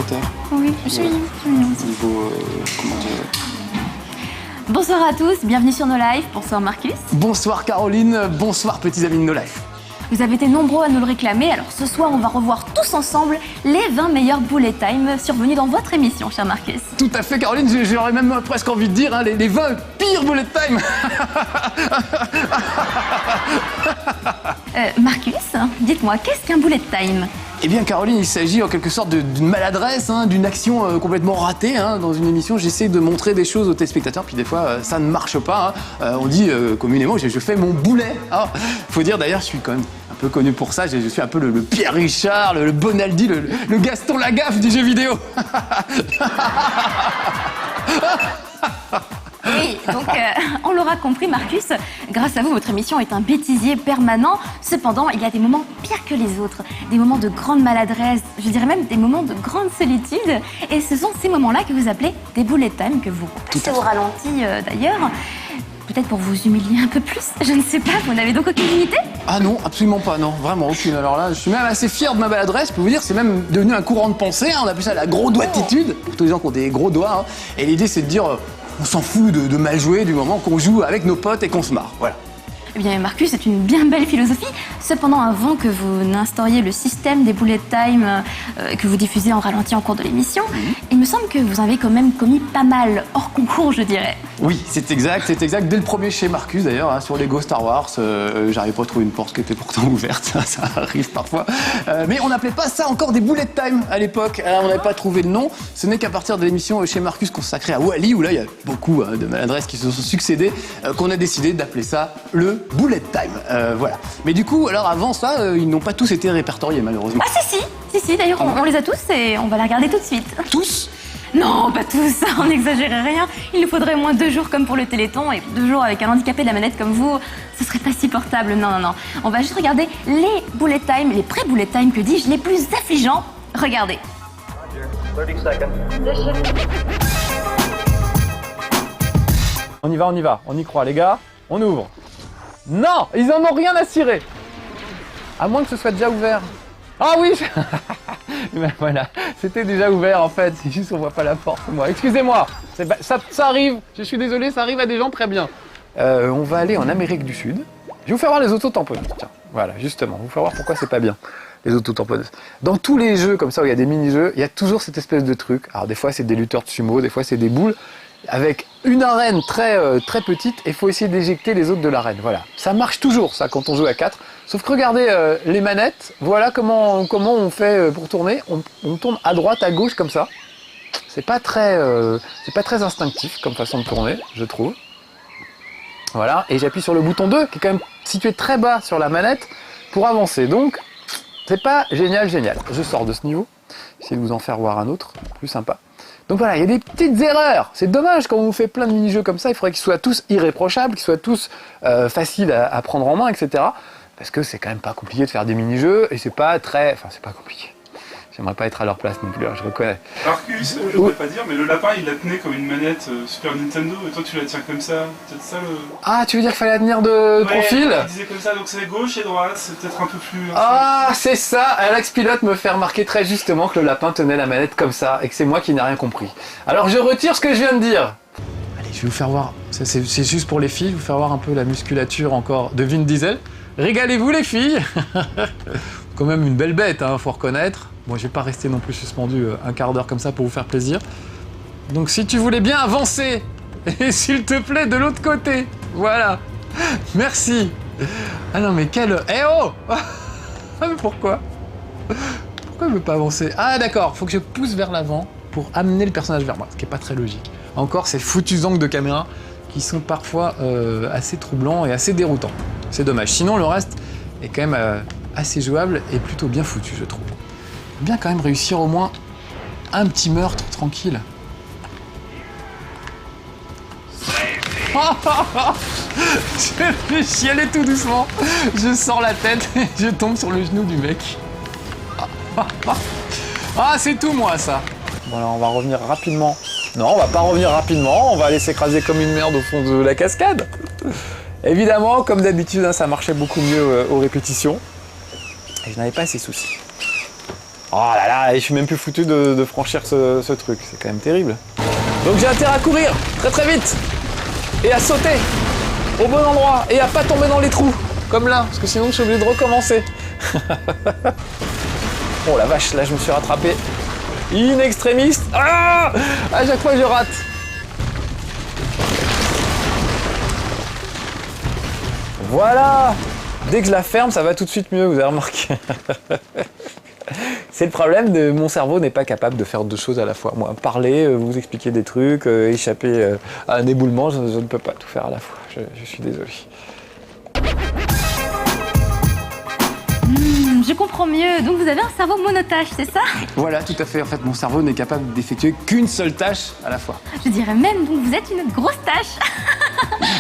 téléspectateurs. Oui, c'est mignon aussi. Niveau, comment dire... Bonsoir à tous, bienvenue sur No Life. Bonsoir Marcus. Bonsoir Caroline, bonsoir petits amis de No Life. Vous avez été nombreux à nous le réclamer, alors ce soir on va revoir tous ensemble les 20 meilleurs bullet time survenus dans votre émission, cher Marcus. Tout à fait Caroline, j'aurais même presque envie de dire hein, les 20 pires bullet time. Marcus, dites-moi, qu'est-ce qu'un bullet time ? Eh bien Caroline, il s'agit en quelque sorte d'une maladresse, hein, d'une action complètement ratée. Hein. Dans une émission, j'essaie de montrer des choses aux téléspectateurs, puis des fois ça ne marche pas. Hein. On dit communément, je fais mon boulet. Hein. Faut dire d'ailleurs, je suis quand même un peu connu pour ça, je suis un peu le Pierre Richard, le Bonaldi, le Gaston Lagaffe du jeu vidéo. Oui, donc on l'aura compris Marcus, grâce à vous, votre émission est un bêtisier permanent. Cependant, il y a des moments pires que les autres, des moments de grande maladresse, je dirais même des moments de grande solitude. Et ce sont ces moments-là que vous appelez des bullet time, que vous passez au ralenti d'ailleurs. Peut-être pour vous humilier un peu plus, je ne sais pas, vous n'avez donc aucune unité ? Ah non, absolument pas, non, vraiment aucune. Alors là, je suis même assez fier de ma maladresse, je peux vous dire, c'est même devenu un courant de pensée, hein, on appelle ça la gros doigtitude, pour tous les gens qui ont des gros doigts. Hein. Et l'idée, c'est de dire, on s'en fout de mal jouer du moment qu'on joue avec nos potes et qu'on se marre, voilà. Eh bien, Marcus, c'est une bien belle philosophie. Cependant, avant que vous n'instauriez le système des bullet time que vous diffusez en ralenti en cours de l'émission, il me semble que vous avez quand même commis pas mal hors concours, je dirais. Oui, c'est exact. Dès le premier chez Marcus, d'ailleurs, hein, sur Lego Star Wars, j'arrive pas à trouver une porte qui était pourtant ouverte, ça arrive parfois. Mais on n'appelait pas ça encore des bullet time à l'époque. On n'avait pas trouvé le nom. Ce n'est qu'à partir de l'émission chez Marcus consacrée à Wall-E, où là, il y a beaucoup de maladresses qui se sont succédées, qu'on a décidé d'appeler ça le bullet time, voilà. Mais du coup, alors avant ça, ils n'ont pas tous été répertoriés malheureusement. Ah si, d'ailleurs on les a tous et on va les regarder tout de suite. Tous ? Non, pas tous, on n'exagérait rien. Il nous faudrait au moins 2 jours comme pour le Téléthon et 2 jours avec un handicapé de la manette comme vous, ce serait pas si portable, non. On va juste regarder les bullet time, les pré-bullet time, que dis-je, les plus affligeants. Regardez. 30 seconds. On y va, on y croit les gars, on ouvre. Non, ils en ont rien à cirer. À moins que ce soit déjà ouvert. Ah oui. Ben voilà, c'était déjà ouvert en fait, c'est juste qu'on voit pas la porte, moi. Excusez-moi, ça arrive, je suis désolé, ça arrive à des gens très bien. On va aller en Amérique du Sud. Je vais vous faire voir les autotamponneuses, tiens. Voilà, justement, vous faire voir pourquoi c'est pas bien, les autotamponneuses. Dans tous les jeux comme ça où il y a des mini-jeux, il y a toujours cette espèce de truc. Alors des fois c'est des lutteurs de sumo, des fois c'est des boules, avec une arène très petite, et il faut essayer d'éjecter les autres de l'arène. Voilà, ça marche toujours ça quand on joue à 4. Sauf que regardez les manettes, voilà comment on fait pour tourner. On tourne à droite, à gauche comme ça. C'est pas très instinctif comme façon de tourner, je trouve. Voilà, et j'appuie sur le bouton 2 qui est quand même situé très bas sur la manette pour avancer. Donc, c'est pas génial. Je sors de ce niveau, j'essaie de vous en faire voir un autre, plus sympa. Donc voilà, il y a des petites erreurs. C'est dommage quand on fait plein de mini-jeux comme ça, il faudrait qu'ils soient tous irréprochables, qu'ils soient tous faciles à prendre en main, etc. Parce que c'est quand même pas compliqué de faire des mini-jeux et c'est pas compliqué. J'aimerais pas être à leur place non plus, je reconnais. Marcus, je voudrais pas dire, mais le lapin il la tenait comme une manette Super Nintendo et toi tu la tiens comme ça. Peut-être ça le. Ah, tu veux dire qu'il fallait la tenir de profil ? Il disait comme ça, donc c'est gauche et droite, c'est peut-être un peu plus. Ah, c'est ça. Alex Pilote me fait remarquer très justement que le lapin tenait la manette comme ça et que c'est moi qui n'ai rien compris. Alors je retire ce que je viens de dire. Allez, je vais vous faire voir, c'est juste pour les filles, vous faire voir un peu la musculature encore de Vin Diesel. Régalez-vous les filles. Quand même une belle bête, hein, faut reconnaître. Bon, je vais pas rester non plus suspendu un quart d'heure comme ça pour vous faire plaisir. Donc si tu voulais bien avancer, et s'il te plaît de l'autre côté, voilà. Merci. Ah non mais quel... Eh oh. Ah mais pourquoi il veut pas avancer? Ah d'accord, faut que je pousse vers l'avant pour amener le personnage vers moi, ce qui est pas très logique. Encore ces foutus angles de caméra qui sont parfois assez troublants et assez déroutants. C'est dommage. Sinon le reste est quand même assez jouable et plutôt bien foutu, je trouve. Bien quand même réussir au moins un petit meurtre tranquille. Je vais chialer tout doucement. Je sors la tête et je tombe sur le genou du mec. Ah, c'est tout moi ça. Bon alors on va revenir rapidement. Non, on va pas revenir rapidement, on va aller s'écraser comme une merde au fond de la cascade. Évidemment, comme d'habitude, hein, ça marchait beaucoup mieux aux répétitions. Et je n'avais pas ces soucis. Oh là là, et je suis même plus foutu de franchir ce truc. C'est quand même terrible. Donc j'ai intérêt à courir très très vite. Et à sauter au bon endroit. Et à pas tomber dans les trous. Comme là, parce que sinon je suis obligé de recommencer. Oh la vache, là je me suis rattrapé. In extremis. Ah, à chaque fois je rate. Voilà. Dès que je la ferme, ça va tout de suite mieux, vous avez remarqué. C'est le problème de mon cerveau n'est pas capable de faire deux choses à la fois. Moi, parler, vous expliquer des trucs, échapper à un éboulement, je ne peux pas tout faire à la fois. Je suis désolé. Je comprends mieux. Donc vous avez un cerveau monotâche, c'est ça? Voilà, tout à fait. En fait, mon cerveau n'est capable d'effectuer qu'une seule tâche à la fois. Je dirais même donc vous êtes une grosse tâche.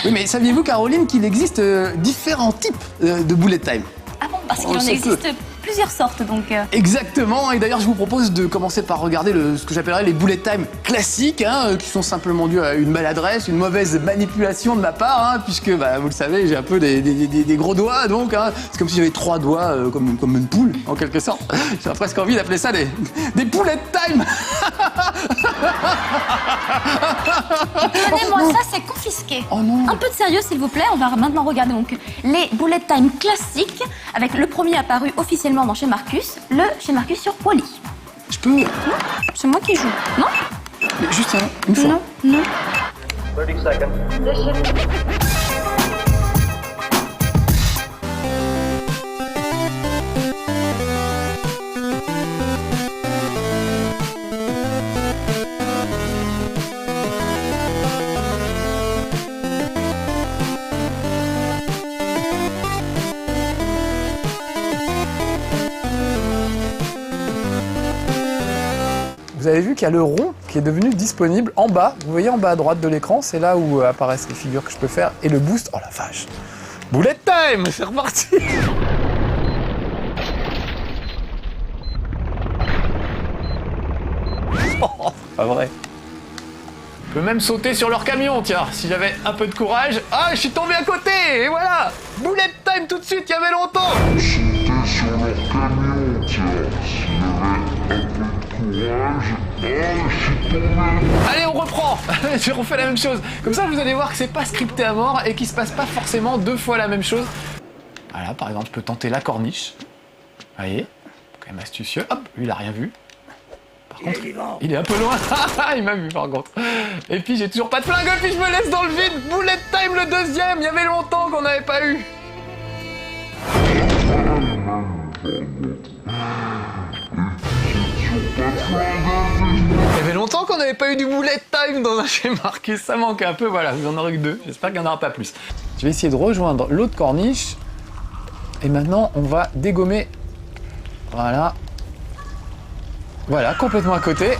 Oui, mais saviez-vous, Caroline, qu'il existe différents types de bullet time? Ah bon, parce qu'il en ça existe plusieurs sortes donc. Exactement, et d'ailleurs je vous propose de commencer par regarder ce que j'appellerais les bullet time classiques, hein, qui sont simplement dus à une maladresse, une mauvaise manipulation de ma part, hein, puisque bah, vous le savez, j'ai un peu des gros doigts, donc hein, c'est comme si j'avais 3 doigts comme une poule, en quelque sorte. J'ai presque envie d'appeler ça des bullet time. Prenez-moi ça, c'est confisqué. Oh non. Un peu de sérieux s'il vous plaît, on va maintenant regarder donc les bullet time classiques, avec le premier apparu officiellement dans Chez Marcus, le Chez Marcus sur Wall-E. Je peux... Non, c'est moi qui joue. Non? Mais juste une fois. Non, non. 30 seconds. Vous avez vu qu'il y a le rond qui est devenu disponible en bas. Vous voyez en bas à droite de l'écran, c'est là où apparaissent les figures que je peux faire. Et le boost, oh la vache! Bullet time! C'est reparti! Oh, pas vrai. Je peux même sauter sur leur camion, tiens, si j'avais un peu de courage. Ah, je suis tombé à côté! Et voilà! Bullet time tout de suite, il y avait longtemps! Allez, on reprend. Je refais la même chose. Comme ça, vous allez voir que c'est pas scripté à mort et qu'il se passe pas forcément 2 fois la même chose. Voilà, par exemple, je peux tenter la corniche. Vous voyez, quand même astucieux. Hop, lui, il a rien vu. Par contre, il est un peu loin. Il m'a vu, par contre. Et puis, j'ai toujours pas de flingue, et puis je me laisse dans le vide. Bullet time, le deuxième. Il y avait longtemps qu'on n'avait pas eu. Il y avait longtemps qu'on n'avait pas eu du bullet time dans un Chez Marcus, ça manque un peu, voilà, vous en aurez que 2, j'espère qu'il n'y en aura pas plus. Je vais essayer de rejoindre l'autre corniche, et maintenant on va dégommer, voilà, voilà, complètement à côté.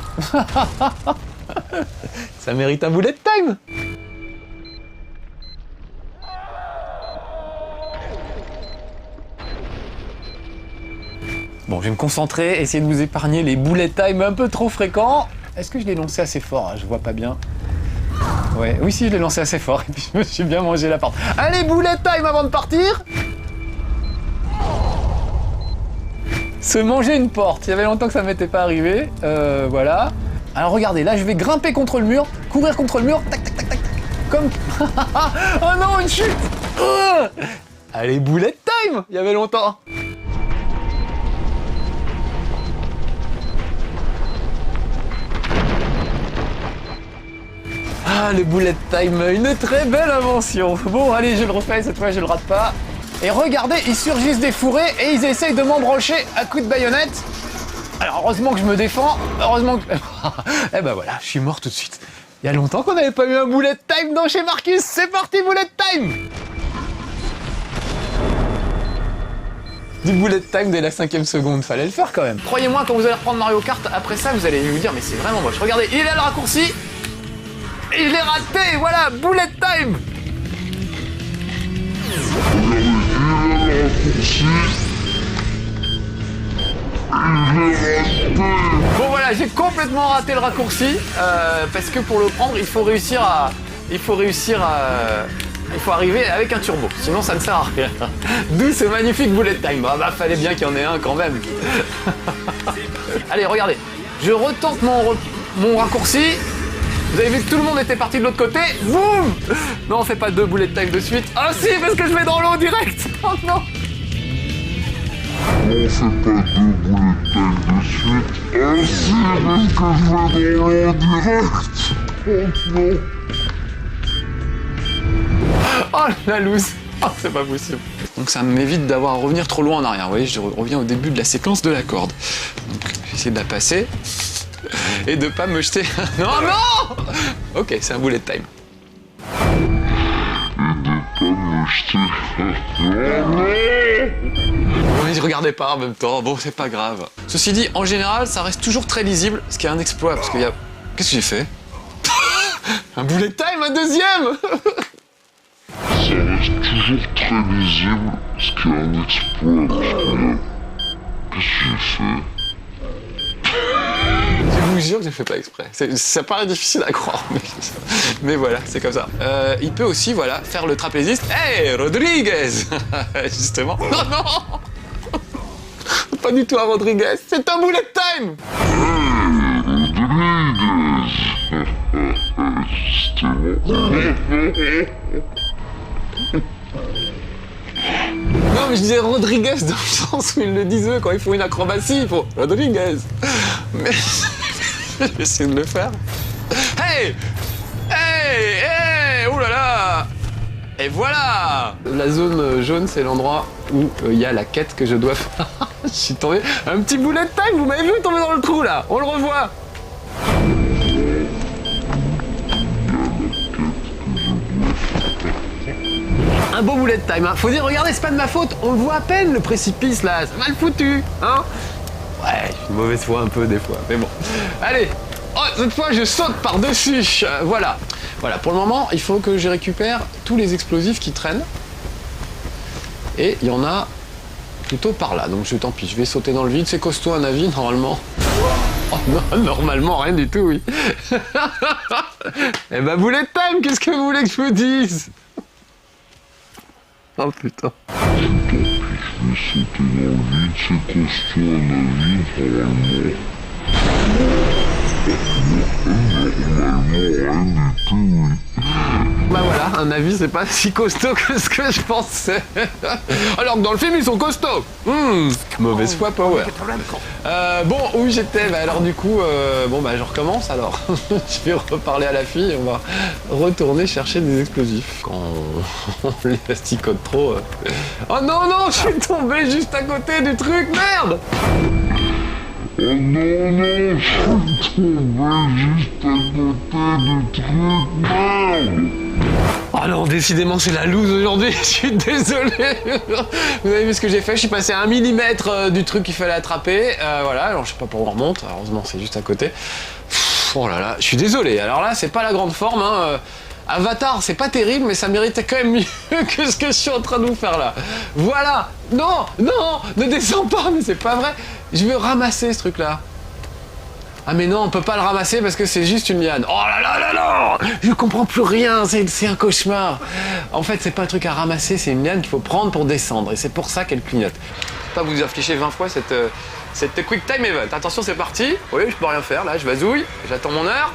Ça mérite un bullet time. Bon, je vais me concentrer, essayer de vous épargner les bullet time un peu trop fréquents. Est-ce que je l'ai lancé assez fort? Je vois pas bien. Ouais, oui, si, je l'ai lancé assez fort et puis je me suis bien mangé la porte. Allez, bullet time avant de partir! Se manger une porte. Il y avait longtemps que ça m'était pas arrivé. Voilà. Alors regardez, là, je vais grimper contre le mur, courir contre le mur, tac, tac, tac, tac, tac. Comme... Oh non, une chute! Allez, bullet time! Il y avait longtemps. Ah, le bullet time, une très belle invention. Bon, allez, je le refais, cette fois je le rate pas. Et regardez, ils surgissent des fourrés et ils essayent de m'embrocher à coups de baïonnette. Alors, heureusement que je me défends, heureusement que... Eh ben voilà, je suis mort tout de suite. Il y a longtemps qu'on n'avait pas eu un bullet time dans Chez Marcus. C'est parti, bullet time! Du bullet time dès la 5e seconde, fallait le faire quand même. Croyez-moi, quand vous allez reprendre Mario Kart, après ça, vous allez vous dire, mais c'est vraiment moche. Regardez, il est là le raccourci. Et je l'ai raté, voilà, bullet time! Bon voilà, j'ai complètement raté le raccourci, parce que pour le prendre, il faut réussir Il faut arriver avec un turbo, sinon ça ne sert à rien. D'où ce magnifique bullet time. Bah, fallait bien qu'il y en ait un quand même. Allez, regardez. Je retente mon raccourci. Vous avez vu que tout le monde était parti de l'autre côté. Boum! Non, on fait pas 2 bullet time de suite. Ah si, parce que je vais dans l'eau direct. Oh non! On fait pas 2 bullet time de suite. Ah si, parce que je vais dans l'eau direct. Oh non. Oh la loose. Oh, c'est pas possible. Donc ça m'évite d'avoir à revenir trop loin en arrière. Vous voyez, je reviens au début de la séquence de la corde. Donc j'essaie de la passer et de pas me jeter. Non, non! Ok, c'est un bullet time. Oui, je regardais pas en même temps. Bon, c'est pas grave. Ceci dit, en général, ça reste toujours très lisible, ce qui est un exploit, parce qu'il y a... Qu'est-ce que j'ai fait? Un bullet time, un deuxième! Ça reste toujours très visible, ce qui est un exploit, parce que... Qu'est-ce que j'ai fait? Je vous jure que je ne fais pas exprès. Ça paraît difficile à croire, mais voilà, c'est comme ça. Il peut aussi, voilà, faire le trapéziste. Hey, Rodriguez! Justement. Non, non! Pas du tout un Rodriguez, c'est un bullet time! Non, mais je disais Rodriguez dans le sens où ils le disent eux, quand ils font une acrobatie, il faut Rodriguez. Mais je vais essayer de le faire. Hey! Hey! Hey! Ouh là là! Et voilà! La zone jaune, c'est l'endroit où il y a la quête que je dois faire. Je suis tombé. Un petit bullet time, vous m'avez vu tomber dans le trou là? On le revoit! Un beau bullet time, hein. Faut dire, regardez, c'est pas de ma faute, on le voit à peine le précipice là, c'est mal foutu, hein. Ouais, j'ai une mauvaise foi un peu des fois, mais bon. Allez, oh, cette fois je saute par-dessus, voilà. Voilà, pour le moment, il faut que je récupère tous les explosifs qui traînent. Et il y en a plutôt par là, donc tant pis, je vais sauter dans le vide, c'est costaud un avis normalement. Oh non, normalement rien du tout, oui. Eh ben bullet time, qu'est-ce que vous voulez que je vous dise? Oh putain. Je vais sauter dans le vide, c'est costaud un avis, normalement. Normalement, rien du tout, oui. Bah voilà, un avis c'est pas si costaud que ce que je pensais. Alors que dans le film ils sont costauds. Mauvaise foi power. Bon, où j'étais? Bah alors du coup, bon bah je recommence alors. Je vais reparler à la fille et on va retourner chercher des explosifs. Quand on les asticote trop... Oh non, non, je suis tombé juste à côté du truc, merde! Oh non, non, je suis tombé juste à côté du truc, merde! Oh non, décidément c'est la loose aujourd'hui, je suis désolé. Vous avez vu ce que j'ai fait? Je suis passé à 1 mm du truc qu'il fallait attraper. Voilà, alors je sais pas pourquoi on remonte, heureusement c'est juste à côté. Oh là là, je suis désolé. Alors là, c'est pas la grande forme, hein. Avatar, c'est pas terrible, mais ça méritait quand même mieux que ce que je suis en train de vous faire là. Voilà! Non! Non! Ne descends pas, mais c'est pas vrai! Je veux ramasser ce truc-là. Ah mais non, on peut pas le ramasser parce que c'est juste une liane. Oh là là là là! Je comprends plus rien, c'est un cauchemar. En fait, c'est pas un truc à ramasser, c'est une liane qu'il faut prendre pour descendre. Et c'est pour ça qu'elle clignote. Pas vous afficher 20 fois cette Quick Time Event. Attention, c'est parti. Oui, je peux rien faire, là, je vasouille, j'attends mon heure.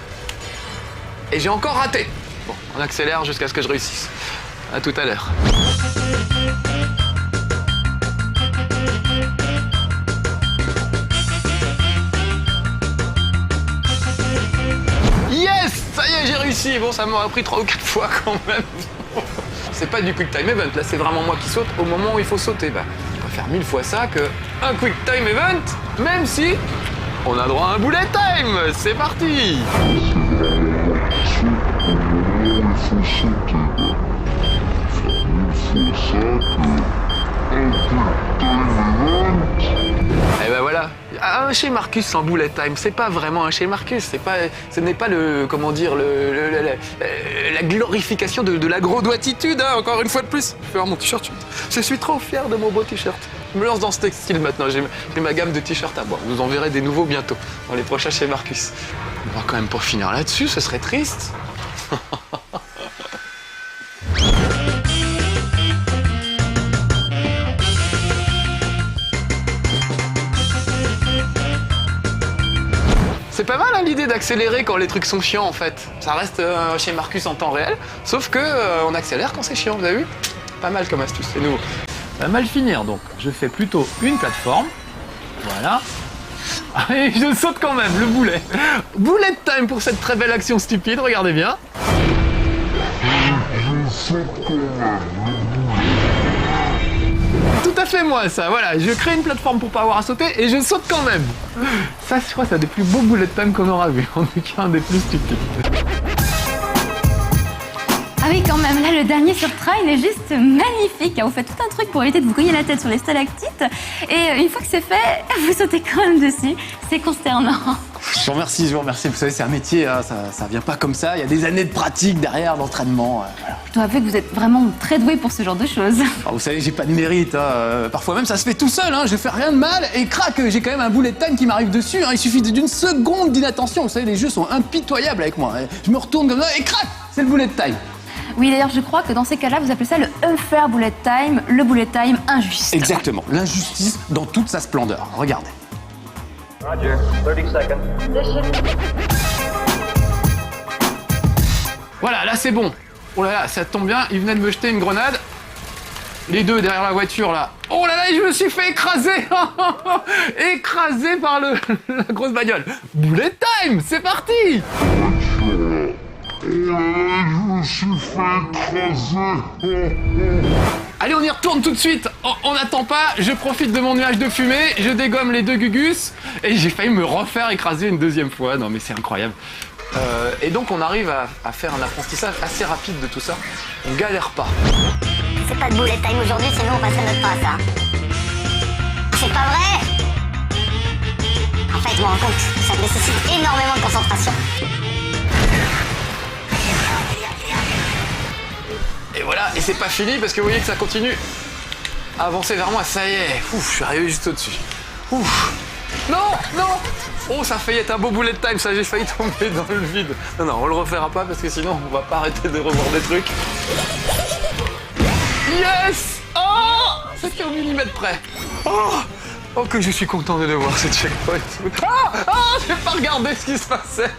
Et j'ai encore raté. Bon, on accélère jusqu'à ce que je réussisse. À tout à l'heure. Yes! Ça y est, j'ai réussi. Bon, ça m'aurait pris 3 ou 4 fois quand même. C'est pas du Quick Time Event, là c'est vraiment moi qui saute au moment où il faut sauter. Bah, je préfère 1000 fois ça que un Quick Time Event, même si on a droit à un bullet time. C'est parti! Il faut sauter, là. Faire 1000 fois ça que... Un quick time event. Et ben voilà, un chez Marcus sans bullet time, c'est pas vraiment un chez Marcus, ce n'est pas le, comment dire, la glorification de la gros-doigtitude, hein, encore une fois de plus. Je vais voir mon t-shirt, je suis trop fier de mon beau t-shirt. Je me lance dans ce textile maintenant, j'ai ma gamme de t-shirts à boire. Vous en verrez des nouveaux bientôt, dans les prochains chez Marcus. On va quand même pas finir là-dessus, ce serait triste. pas mal hein, l'idée d'accélérer quand les trucs sont chiants en fait. Ça reste chez Marcus en temps réel, sauf que on accélère quand c'est chiant, vous avez vu? Pas mal comme astuce, c'est nouveau. Ça va mal finir donc. Je fais plutôt une plateforme. Voilà. Et je saute quand même, le boulet. Bullet time pour cette très belle action stupide, regardez bien. Tout à fait moi ça, voilà, je crée une plateforme pour pas avoir à sauter et je saute quand même. Ça je crois que c'est un des plus beaux bullet time qu'on aura vu, en tout cas un des plus stupides. Ah oui, quand même, là, le dernier sur train, il est juste magnifique. Vous faites tout un truc pour éviter de vous cogner la tête sur les stalactites. Et une fois que c'est fait, vous sautez quand même dessus. C'est consternant. Je vous remercie, je vous remercie. Vous savez, c'est un métier, hein, ça vient pas comme ça. Il y a des années de pratique derrière, d'entraînement. Voilà. Je dois avouer que vous êtes vraiment très doué pour ce genre de choses. Alors, vous savez, j'ai pas de mérite. Hein. Parfois même, ça se fait tout seul. Hein. Je fais rien de mal et crac, j'ai quand même un bullet time qui m'arrive dessus. Hein. Il suffit d'une seconde d'inattention. Vous savez, les jeux sont impitoyables avec moi. Je me retourne comme ça et crac, c'est le bullet time. Oui, d'ailleurs, je crois que dans ces cas-là, vous appelez ça le unfair bullet time, le bullet time injuste. Exactement, l'injustice dans toute sa splendeur. Regardez. Roger. 30 seconds. Voilà, là c'est bon. Oh là là, ça tombe bien, il venait de me jeter une grenade. Les deux derrière la voiture là. Oh là là, je me suis fait écraser. Écrasé par la grosse bagnole. Bullet time, c'est parti. Je me suis fait écraser. Allez, on y retourne tout de suite. On n'attend pas, je profite de mon nuage de fumée, je dégomme les deux gugus et j'ai failli me refaire écraser une deuxième fois. Non mais c'est incroyable. Et donc on arrive à faire un apprentissage assez rapide de tout ça. On galère pas. C'est pas de bullet time aujourd'hui, sinon on passerait notre temps à ça. C'est pas vrai. En fait, je me rends compte, ça nécessite énormément de concentration. Et voilà, et c'est pas fini parce que vous voyez que ça continue à avancer vers moi. Ça y est, ouf, je suis arrivé juste au-dessus. Ouf. Non, non. Oh, ça a failli être un beau bullet time, ça, j'ai failli tomber dans le vide. Non, non, on le refera pas parce que sinon on va pas arrêter de revoir des trucs. Yes. Oh, c'était au millimètre près. Oh, que je suis content de le voir, ce checkpoint. J'ai pas regardé ce qui se passait.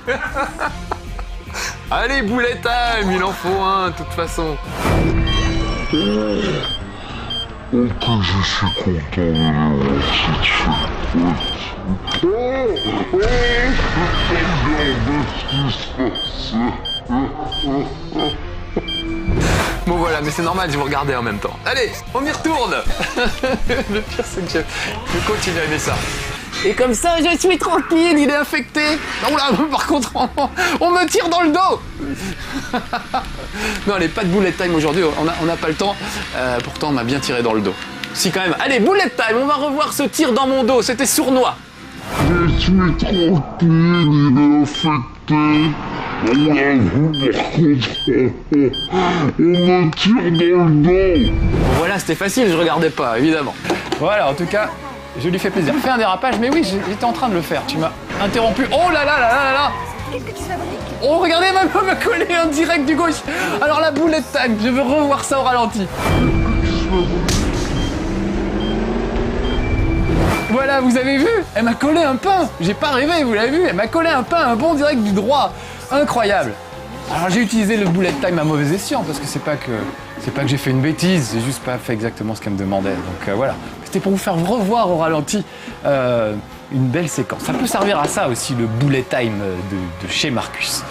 Allez, bullet time, il en faut un, de toute façon. Oh, que je suis content de le voir, cette checkpoint. Bon voilà, mais c'est normal, je vous regardais en même temps. Allez, on y retourne. Le pire, c'est que je continue à aimer ça. Et comme ça, je suis tranquille, il est infecté. Non là, par contre, on me tire dans le dos. Non, allez, pas de bullet time aujourd'hui, on n'a pas le temps. Pourtant, on m'a bien tiré dans le dos. Si quand même. Allez, bullet time, on va revoir ce tir dans mon dos, c'était sournois. Je suis tranquille, il est infecté. On me tire dans le dos. Bon, voilà, c'était facile, je regardais pas, évidemment. Voilà, en tout cas, je lui fais plaisir. Fais un dérapage, mais oui, j'étais en train de le faire. Tu m'as interrompu. Oh là là là là là là. Qu'est-ce que tu fabriques? Oh, regardez, ma main m'a collé en direct du gauche. Alors la bullet time, je veux revoir ça au ralenti. Voilà, vous avez vu? Elle m'a collé un pain. J'ai pas rêvé, vous l'avez vu? Elle m'a collé un pain, un bon direct du droit. Incroyable. Alors j'ai utilisé le bullet time à mauvais escient parce que c'est pas que j'ai fait une bêtise, j'ai juste pas fait exactement ce qu'elle me demandait. Donc voilà, c'était pour vous faire revoir au ralenti une belle séquence. Ça peut servir à ça aussi, le bullet time de chez Marcus.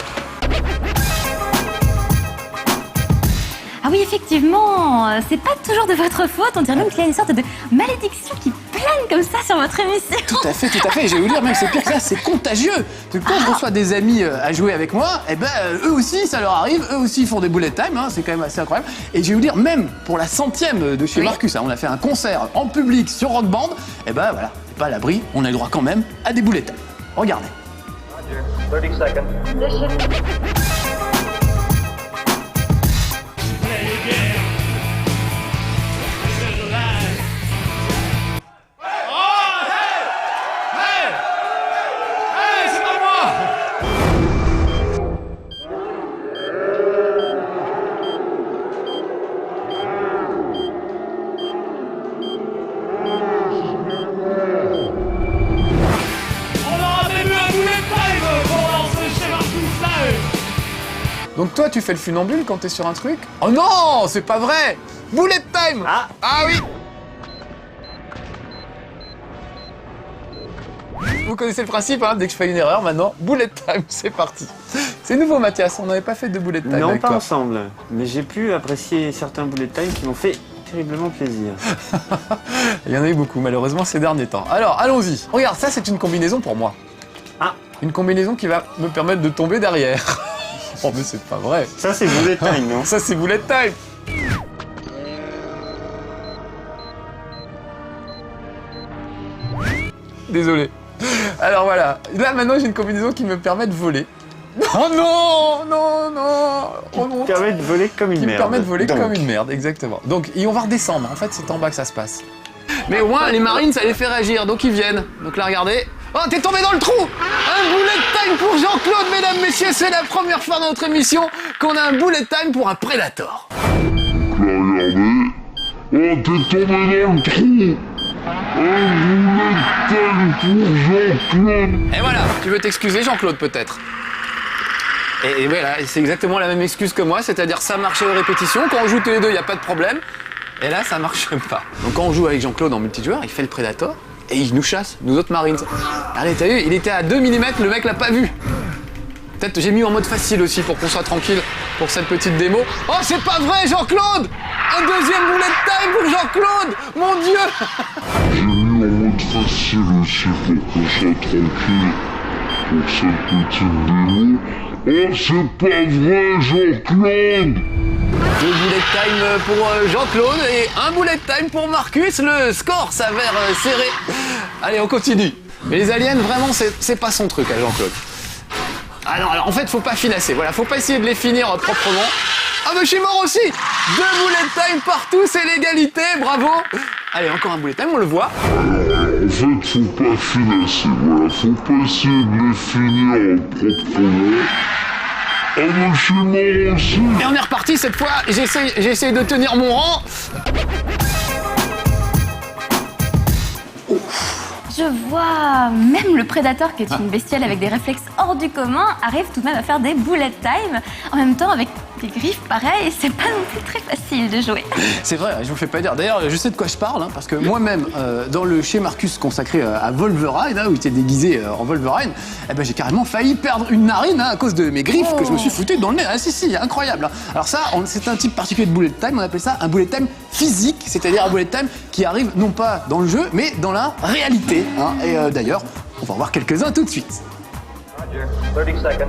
Ah oui, effectivement, c'est pas toujours de votre faute. On dirait même qu'il y a une sorte de malédiction qui plane comme ça sur votre émission. Tout à fait, tout à fait. Je vais vous dire, même c'est pire que ça, c'est contagieux. Parce que quand je reçois des amis à jouer avec moi, eh ben, eux aussi, ça leur arrive. Eux aussi, ils font des bullet time. Hein, c'est quand même assez incroyable. Et je vais vous dire, même pour la 100e de chez Marcus, hein, on a fait un concert en public sur Rock Band. Eh ben voilà, c'est pas à l'abri. On a le droit quand même à des bullet time. Regardez. Roger. 30 seconds. On aura même eu un bullet time. Donc toi, tu fais le funambule quand t'es sur un truc? Oh non, c'est pas vrai! Bullet time! Ah. Ah oui! Vous connaissez le principe, hein, dès que je fais une erreur, maintenant, bullet time, c'est parti. C'est nouveau, Mathias, on n'avait pas fait de bullet time Non, avec pas toi. ensemble. Mais j'ai pu apprécier certains bullet time qui m'ont fait terriblement plaisir. Il y en a eu beaucoup, malheureusement, ces derniers temps. Alors, allons-y. Regarde, ça, c'est une combinaison pour moi. Ah. Une combinaison qui va me permettre de tomber derrière. Oh, mais c'est pas vrai. Ça, c'est bullet time, non? Ça, c'est bullet time. Désolé. Alors voilà, là maintenant j'ai une combinaison qui me permet de voler. Oh non, non, non. Qui Oh me non. permet de voler comme une Qui me merde. permet de voler Donc. comme une merde, exactement. Donc, et on va redescendre. En fait, c'est en bas que ça se passe. Mais au moins, les Marines, ça les fait réagir, donc ils viennent. Donc là, regardez. Oh, t'es tombé dans le trou! Un bullet time pour Jean-Claude, mesdames, messieurs, c'est la première fois dans notre émission qu'on a un bullet time pour un Predator. Donc là, regardez. Oh, t'es tombé dans le trou. Un bullet time pour Jean-Claude. Et voilà, tu veux t'excuser, Jean-Claude, peut-être. Et voilà, c'est exactement la même excuse que moi, c'est-à-dire ça marche aux répétitions. Quand on joue tous les deux, il n'y a pas de problème. Et là, ça marche pas. Donc quand on joue avec Jean-Claude en multijoueur, il fait le Predator et il nous chasse, nous autres Marines. Allez, t'as vu, il était à 2 mm, le mec l'a pas vu. Peut-être j'ai mis en mode facile aussi pour qu'on soit tranquille pour cette petite démo. Oh, c'est pas vrai, Jean-Claude! Un deuxième bullet time pour Jean-Claude! Mon Dieu! J'ai mis en mode facile aussi pour qu'on soit tranquille pour cette petite démo. Oh, c'est pas vrai, Jean-Claude! 2 bullet time pour Jean-Claude et un bullet time pour Marcus. Le score s'avère serré. Allez, on continue. Mais les aliens, vraiment, c'est pas son truc à Jean-Claude. Ah non, alors en fait, faut pas finasser. Voilà, faut pas essayer de les finir proprement. Ah mais je suis mort aussi! 2 bullet time partout, c'est l'égalité, bravo! Allez, encore un bullet time, on le voit. En fait, faut pas finasser, voilà, faut pas essayer de les finir proprement. Ah mais je suis mort aussi! Et on est reparti cette fois, j'essaye de tenir mon rang. Je vois, même le Predator, qui est une bestiole avec des réflexes hors du commun, arrive tout de même à faire des bullet time. En même temps, avec des griffes pareilles, c'est pas non plus très facile de jouer. C'est vrai, je vous le fais pas dire. D'ailleurs, je sais de quoi je parle, hein, parce que moi-même, dans le chez Marcus consacré à Wolverine, hein, où il était déguisé en Wolverine, eh ben, j'ai carrément failli perdre une narine hein, à cause de mes griffes que je me suis foutu dans le nez. Ah si, incroyable. Hein. Alors ça, c'est un type particulier de bullet time, on appelle ça un bullet time physique, c'est-à-dire un bullet time qui arrive non pas dans le jeu, mais dans la réalité. Hein. Et d'ailleurs, on va en voir quelques-uns tout de suite. Roger. 30 seconds.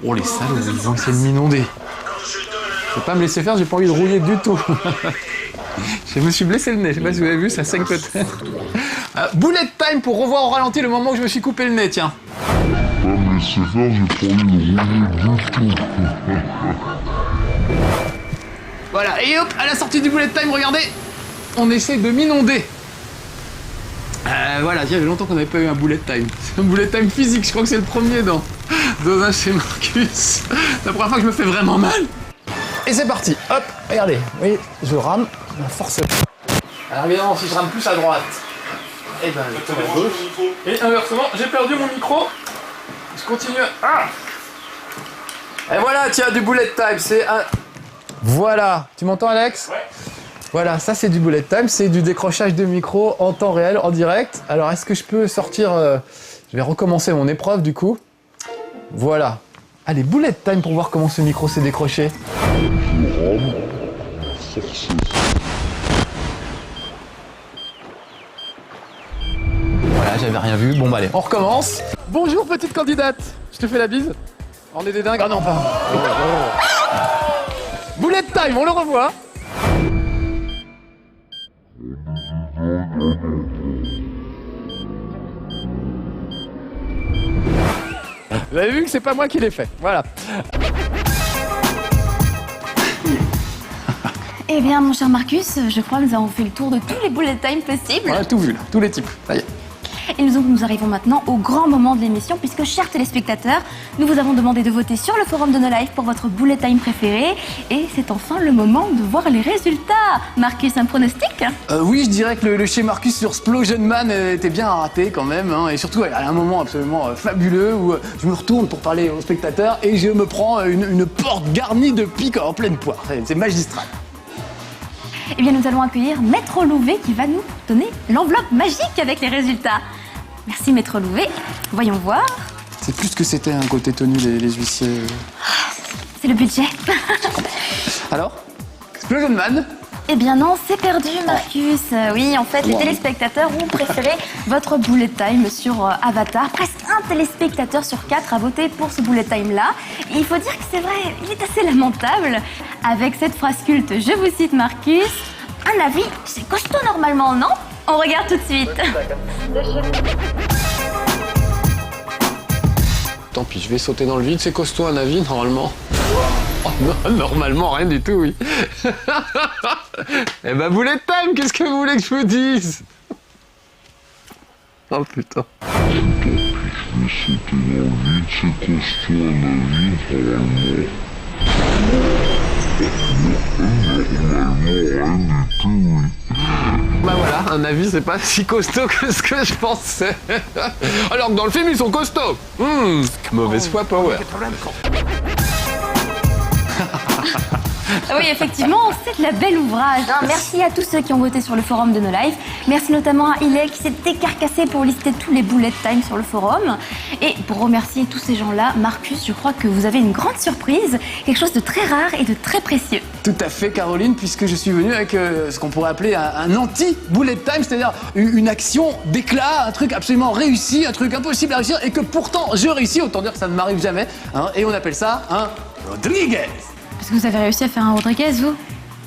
Oh les salauds, ils vont essayer de m'inonder. Je vais pas me laisser faire, j'ai pas envie de rouiller du tout. Je me suis blessé le nez, je sais pas si vous avez vu, ça saigne peut-être. Bullet time pour revoir au ralenti le moment où je me suis coupé le nez, tiens. Pas me laisser faire, j'ai pas envie de rouler du tout. Voilà, et hop, à la sortie du bullet time, regardez, on essaie de m'inonder. Voilà, tiens, il y a longtemps qu'on n'avait pas eu un bullet time. C'est un bullet time physique, je crois que c'est le premier dans un chez Marcus. C'est la première fois que je me fais vraiment mal. Et c'est parti, hop, regardez, oui, je rame, forcément. Alors évidemment, si je rame plus à droite, et ben je tourne à gauche. Et inversement, j'ai perdu mon micro, je continue Et voilà, tiens, du bullet time, c'est un... Voilà, tu m'entends Alex? Ouais. Voilà, ça c'est du bullet time, c'est du décrochage de micro en temps réel, en direct. Alors est-ce que je peux sortir... Je vais recommencer mon épreuve du coup. Voilà. Allez, bullet time pour voir comment ce micro s'est décroché. Voilà, j'avais rien vu. Bon bah allez, on recommence. Bonjour petite candidate, je te fais la bise. On est des dingues. Ah non, pas. Bullet time, on le revoit. Vous avez vu que c'est pas moi qui l'ai fait. Voilà. Eh bien, mon cher Marcus, je crois que nous avons fait le tour de tous les bullet time possibles. On a tout vu là, tous les types. Ça y est. Et nous arrivons maintenant au grand moment de l'émission, puisque, chers téléspectateurs, nous vous avons demandé de voter sur le forum de No Life pour votre bullet time préféré. Et c'est enfin le moment de voir les résultats. Marcus, un pronostic? Oui, je dirais que le chez Marcus sur Splosion Man était bien raté quand même, hein, et surtout à un moment absolument fabuleux où je me retourne pour parler aux spectateurs et je me prends une porte garnie de pics en pleine poire. C'est magistral. Eh bien, nous allons accueillir Maître Louvet qui va nous donner l'enveloppe magique avec les résultats. Merci Maître Louvet. Voyons voir. C'est plus que c'était un côté tenu les huissiers. C'est le budget. Alors, Splosion Man? Eh bien non, c'est perdu Marcus. Oui, en fait, les téléspectateurs ont préféré votre bullet time sur Avatar. Presque un téléspectateur sur 4 a voté pour ce bullet time-là. Et il faut dire que c'est vrai, il est assez lamentable. Avec cette phrase culte, je vous cite Marcus, un avis, c'est costaud normalement, non? On regarde tout de suite. Tant pis, je vais sauter dans le vide, c'est costaud un avis normalement. Oh, non, normalement, rien du tout, oui. Eh ben, bullet time, qu'est-ce que vous voulez que je vous dise? Oh putain. Je vais sauter dans le vide, c'est costaud un avis, normalement. Normalement, rien du tout, oui. Bah voilà, un avis, c'est pas si costaud que ce que je pensais. Alors que dans le film, ils sont costauds. Mauvaise foi, Power. Oui, effectivement, c'est de la belle ouvrage. Hein. Merci à tous ceux qui ont voté sur le forum de No Life. Merci notamment à Ilek qui s'est décarcassé pour lister tous les bullet time sur le forum. Et pour remercier tous ces gens-là, Marcus, je crois que vous avez une grande surprise, quelque chose de très rare et de très précieux. Tout à fait, Caroline, puisque je suis venu avec ce qu'on pourrait appeler un anti-bullet time, c'est-à-dire une action d'éclat, un truc absolument réussi, un truc impossible à réussir, et que pourtant je réussis, autant dire que ça ne m'arrive jamais. Hein, et on appelle ça un Rodriguez. Parce que vous avez réussi à faire un Rodriguez, vous?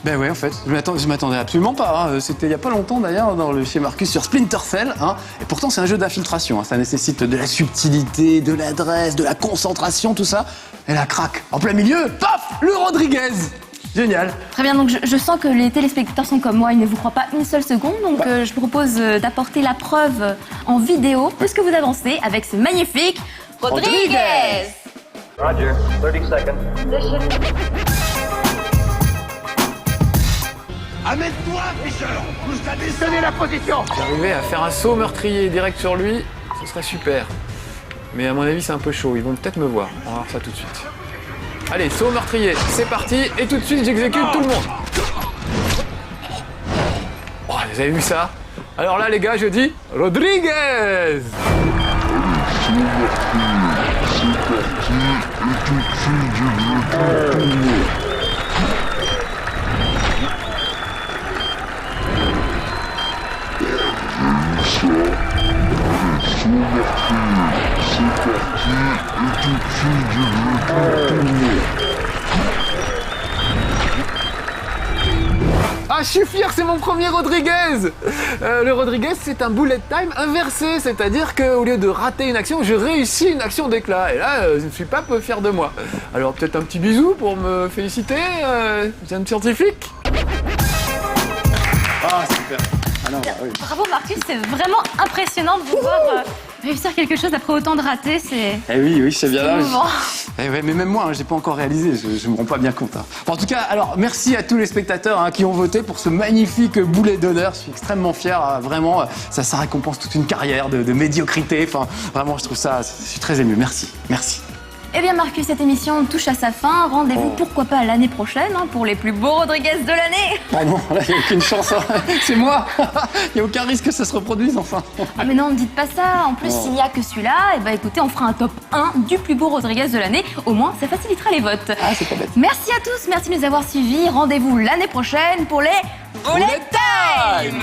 Ben ouais, en fait, je m'attendais absolument pas. Hein. C'était il y a pas longtemps d'ailleurs dans le chez Marcus sur Splinter Cell. Hein. Et pourtant, c'est un jeu d'infiltration. Hein. Ça nécessite de la subtilité, de l'adresse, de la concentration, tout ça. Et là, crac, en plein milieu, paf, le Rodriguez. Génial. Très bien, donc je sens que les téléspectateurs sont comme moi, ils ne vous croient pas une seule seconde. Donc je propose d'apporter la preuve en vidéo de ce que vous avancez avec ce magnifique Rodriguez. Roger. 30 seconds. Amène-toi, Fischer! Nous t'avons donné la position! J'arrivais à faire un saut meurtrier direct sur lui, ce serait super. Mais à mon avis, c'est un peu chaud, ils vont peut-être me voir. On va voir ça tout de suite. Allez, saut meurtrier, c'est parti, et tout de suite, j'exécute tout le monde. Oh, vous avez vu ça? Alors là, les gars, je dis Rodriguez! Ah, je suis fier, c'est mon premier Rodriguez. Le Rodriguez, c'est un bullet time inversé, c'est-à-dire qu'au lieu de rater une action, je réussis une action d'éclat. Et là, je ne suis pas peu fier de moi. Alors peut-être un petit bisou pour me féliciter, jeune scientifique. Ah, super. Ah non, oui. Bravo Marcus, c'est vraiment impressionnant de vous voir réussir quelque chose après autant de ratés. C'est Eh oui, c'est bien là. émouvant. Eh ouais, mais même moi, hein, j'ai pas encore réalisé, je me rends pas bien compte. Hein. Enfin, en tout cas, alors merci à tous les spectateurs hein, qui ont voté pour ce magnifique boulet d'honneur. Je suis extrêmement fier, vraiment, ça récompense toute une carrière de médiocrité. Enfin, vraiment, je trouve ça, je suis très ému. Merci. Eh bien Marcus, cette émission touche à sa fin. Rendez-vous pourquoi pas l'année prochaine hein, pour les plus beaux Rodriguez de l'année. Ah non, là, il n'y a aucune chance. Hein. C'est moi. Il n'y a aucun risque que ça se reproduise, enfin. Ah mais non, ne dites pas ça. En plus, s'il n'y a que celui-là, eh ben, écoutez, on fera un top 1 du plus beau Rodriguez de l'année. Au moins, ça facilitera les votes. Ah, c'est pas bête. Merci à tous, merci de nous avoir suivis. Rendez-vous l'année prochaine pour les Bullet Time.